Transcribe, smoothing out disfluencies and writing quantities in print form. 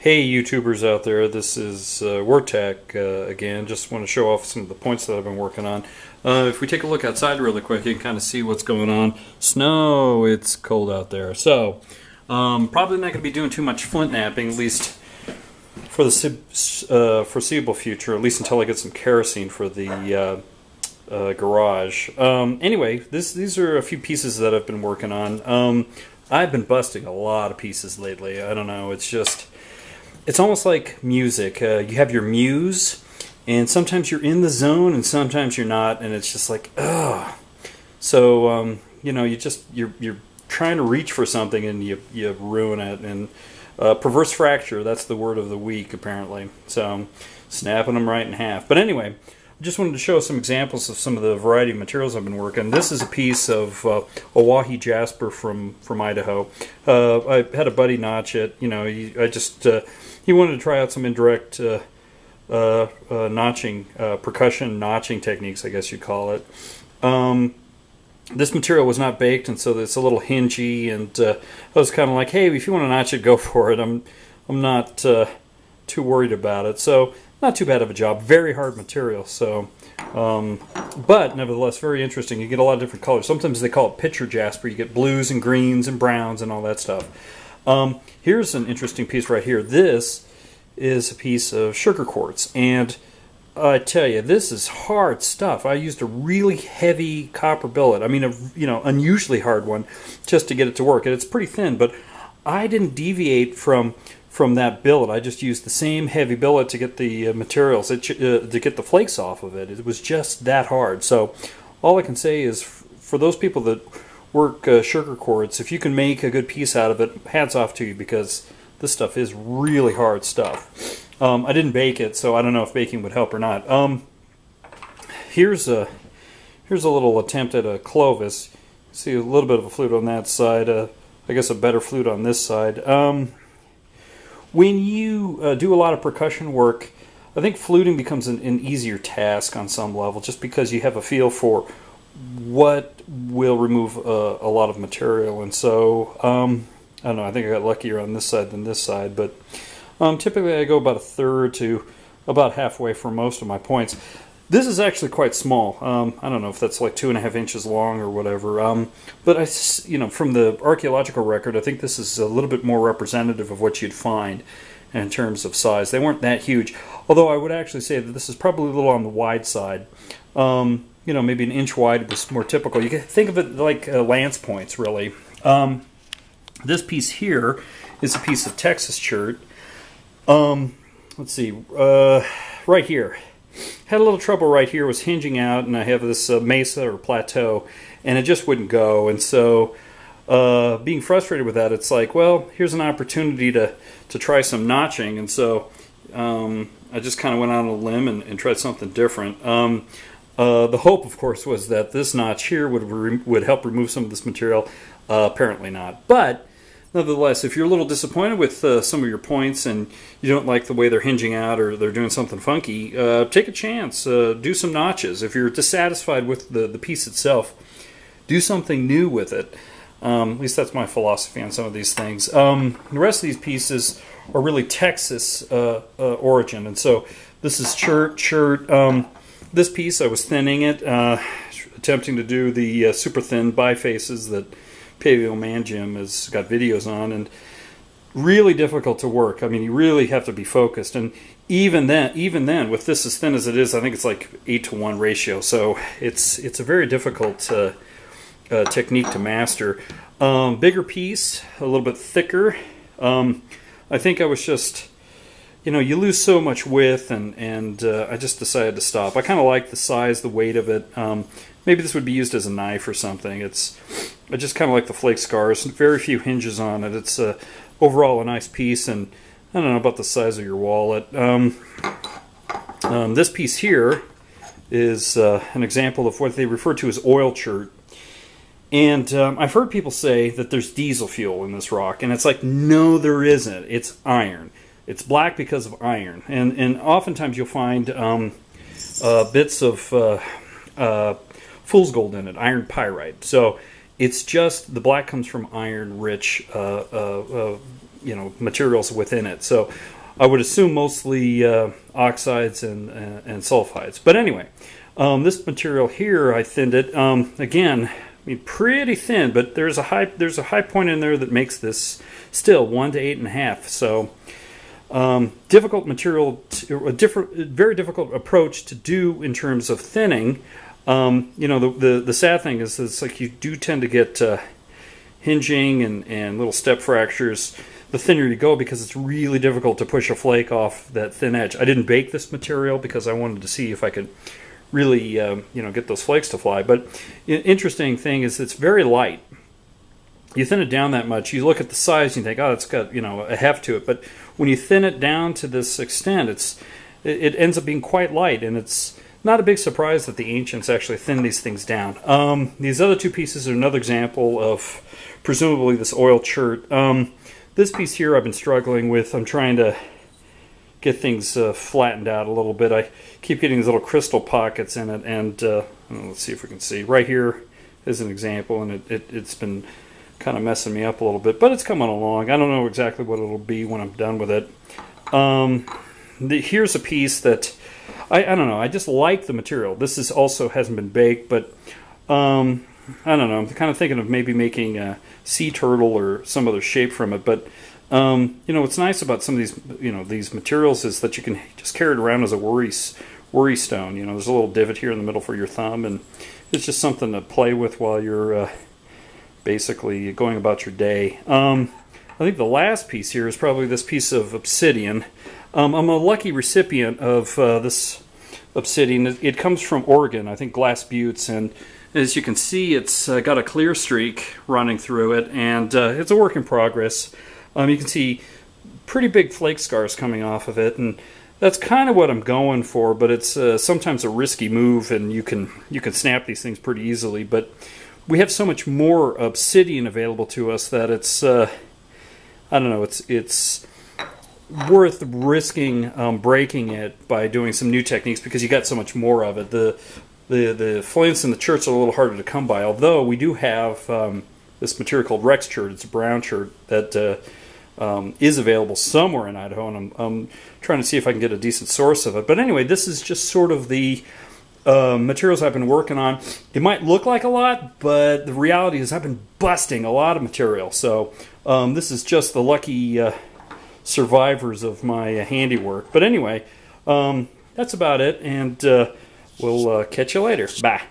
Hey YouTubers out there, this is Wartech again. Just want to show off some of the points that I've been working on. If we take a look outside really quick, you can kind of see what's going on. Snow, it's cold out there. So, probably not going to be doing too much flint napping, at least for the foreseeable future, at least until I get some kerosene for the garage. Anyway, these are a few pieces that I've been working on. I've been busting a lot of pieces lately. I don't know, it's almost like music. You have your muse, and sometimes you're in the zone, and sometimes you're not, and it's just like, ugh. So, you know, you're trying to reach for something, and you ruin it. And perverse fracture, that's the word of the week, apparently. So, snapping them right in half. But anyway, I just wanted to show some examples of some of the variety of materials I've been working. This is a piece of Oahe jasper from Idaho. I had a buddy notch it. You know, he wanted to try out some indirect notching, percussion notching techniques, I guess you'd call it. This material was not baked, and so it's a little hingy, and I was kind of like, hey, if you want to notch it, go for it. I'm not too worried about it. So not too bad of a job. Very hard material, so but nevertheless very interesting. You get a lot of different colors. Sometimes they call it picture jasper. You get blues and greens and browns and all that stuff. Here's an interesting piece right here. This is a piece of sugar quartz, and I tell you, this is hard stuff. I used a really heavy copper billet. I mean, unusually hard one, just to get it to work. And it's pretty thin, but I didn't deviate from that billet. I just used the same heavy billet to get the materials, to get the flakes off of it. It was just that hard. So all I can say is, for those people that work sugar quartz, if you can make a good piece out of it, hats off to you, because this stuff is really hard stuff. I didn't bake it, so I don't know if baking would help or not. Here's a little attempt at a Clovis. See a little bit of a flute on that side. I guess a better flute on this side. When you do a lot of percussion work, I think fluting becomes an easier task on some level, just because you have a feel for what will remove a lot of material. And so, I don't know, I think I got luckier on this side than this side, but typically I go about a third to about halfway for most of my points. This is actually quite small. I don't know if that's like 2.5 inches long or whatever. But from the archaeological record, I think this is a little bit more representative of what you'd find in terms of size. They weren't that huge, although I would actually say that this is probably a little on the wide side. Maybe an inch wide was more typical. You can think of it like lance points, really. This piece here is a piece of Texas chert. Let's see, right here. Had a little trouble right here, was hinging out, and I have this mesa or plateau, and it just wouldn't go. And so, being frustrated with that, it's like, well, here's an opportunity to try some notching. And so, I just kind of went on a limb and tried something different. The hope, of course, was that this notch here would help remove some of this material. Apparently not. But nevertheless, if you're a little disappointed with some of your points and you don't like the way they're hinging out or they're doing something funky, take a chance. Do some notches. If you're dissatisfied with the piece itself, do something new with it. At least that's my philosophy on some of these things. The rest of these pieces are really Texas origin. And so this is chert. This piece, I was thinning it, attempting to do the super thin bifaces that Paleo Man Jim has got videos on, and really difficult to work. I mean, you really have to be focused, and even then, with this as thin as it is, I think it's like 8-to-1 ratio. So it's a very difficult technique to master. Bigger piece, a little bit thicker. I think I was just, you lose so much width, and I just decided to stop. I kind of like the size, the weight of it. Maybe this would be used as a knife or something. I just kind of like the flake scars. Very few hinges on it. It's overall a nice piece, and I don't know about the size of your wallet. This piece here is an example of what they refer to as oil chert. And I've heard people say that there's diesel fuel in this rock, and it's like, no, there isn't. It's iron. It's black because of iron. And oftentimes you'll find bits of fool's gold in it, iron pyrite. So it's just, the black comes from iron-rich materials within it. So I would assume mostly oxides and sulfides. But anyway, this material here, I thinned it. Again, I mean, pretty thin, but there's a high point in there that makes this still 1 to 8.5. So difficult material, very difficult approach to do in terms of thinning. The sad thing is it's like you do tend to get hinging and little step fractures the thinner you go, because it's really difficult to push a flake off that thin edge. I didn't bake this material because I wanted to see if I could really get those flakes to fly. But interesting thing is it's very light. You thin it down that much, you look at the size and you think, oh, it's got a heft to it. But when you thin it down to this extent, it ends up being quite light, and it's not a big surprise that the ancients actually thinned these things down. These other two pieces are another example of presumably this Oil Chert. This piece here I've been struggling with. I'm trying to get things flattened out a little bit. I keep getting these little crystal pockets in it, and let's see if we can see. Right here is an example, and it's been kind of messing me up a little bit, but it's coming along. I don't know exactly what it'll be when I'm done with it. Here's a piece that I don't know. I just like the material. This also hasn't been baked, but I don't know. I'm kind of thinking of maybe making a sea turtle or some other shape from it. But what's nice about some of these these materials is that you can just carry it around as a worry stone. There's a little divot here in the middle for your thumb, and it's just something to play with while you're basically going about your day. I think the last piece here is probably this piece of obsidian. I'm a lucky recipient of this obsidian. It comes from Oregon, I think Glass Buttes, and as you can see, it's got a clear streak running through it, and it's a work in progress. You can see pretty big flake scars coming off of it, and that's kind of what I'm going for, but it's sometimes a risky move, and you can snap these things pretty easily. But we have so much more obsidian available to us that it's I don't know, it's worth risking breaking it by doing some new techniques, because you got so much more of it. The flints and the cherts are a little harder to come by, although we do have this material called Rex chert. It's a brown chert that is available somewhere in Idaho, and I'm trying to see if I can get a decent source of it. But anyway, this is just sort of the materials I've been working on. It might look like a lot, but the reality is I've been busting a lot of material. So this is just the lucky survivors of my handiwork. But anyway, that's about it, and we'll catch you later. Bye.